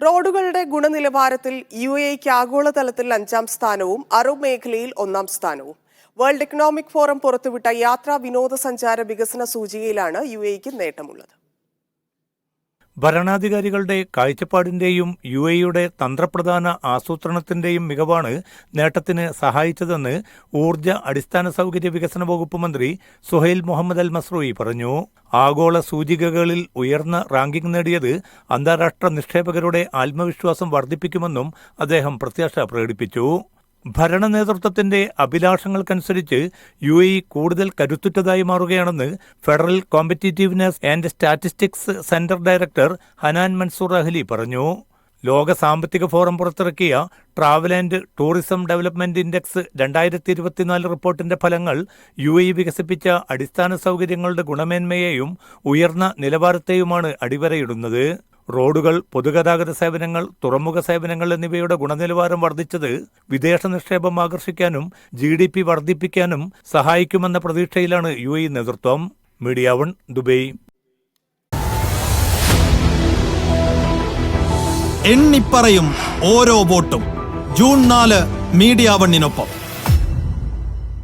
റോഡുകളുടെ ഗുണനിലവാരത്തിൽ UAEക്ക് ആഗോളതലത്തിൽ 5ാം സ്ഥാനവും അറബ് മേഖലയിൽ 1ാം സ്ഥാനവും. വേൾഡ് എക്കണോമിക് ഫോറം പുറത്തുവിട്ട യാത്രാ വിനോദസഞ്ചാര വികസന സൂചികയിലാണ് UAEക്ക് നേട്ടമുള്ളത്. ഭരണാധികാരികളുടെ കാഴ്ചപ്പാടിന്റെയും UAEയുടെ തന്ത്രപ്രധാന ആസൂത്രണത്തിന്റെയും മികവാണ് നേട്ടത്തിന് സഹായിച്ചതെന്ന് ഊർജ്ജ അടിസ്ഥാന സൗകര്യ വികസന വകുപ്പ് മന്ത്രി സുഹൈൽ മുഹമ്മദ് അൽ മസ്റൂയി പറഞ്ഞു. ആഗോള സൂചികകളിൽ ഉയർന്ന റാങ്കിംഗ് നേടിയത് അന്താരാഷ്ട്ര നിക്ഷേപകരുടെ ആത്മവിശ്വാസം വർദ്ധിപ്പിക്കുമെന്നും അദ്ദേഹം പ്രത്യാശ പ്രകടിപ്പിച്ചു. ഭരണ നേതൃത്വത്തിന്റെ അഭിലാഷങ്ങൾക്കനുസരിച്ച് UAE കൂടുതൽ കരുത്തുറ്റതായി മാറുകയാണെന്ന് federal competitiveness and statistics centre director Hanan Mansoor Ahli പറഞ്ഞു. ലോക സാമ്പത്തിക ഫോറം പുറത്തിറക്കിയ travel and tourism development index 2024 റിപ്പോർട്ടിന്റെ ഫലങ്ങൾ UAE വികസിപ്പിച്ച അടിസ്ഥാന സൗകര്യങ്ങളുടെ ഗുണമേന്മയെയും ഉയർന്ന നിലവാരത്തെയുമാണ് അടിവരയിടുന്നത്. റോഡുകൾ, പൊതുഗതാഗത സേവനങ്ങൾ, തുറമുഖ സേവനങ്ങൾ എന്നിവയുടെ ഗുണനിലവാരം വർദ്ധിച്ചത് വിദേശ നിക്ഷേപം ആകർഷിക്കാനും GDP വർദ്ധിപ്പിക്കാനും സഹായിക്കുമെന്ന പ്രതീക്ഷയിലാണ് UAE നേതൃത്വം. Media 1 Dubai. എണ്ണിപ്പറയും ഓരോ വോട്ടും. June 4 media 1-നൊപ്പം.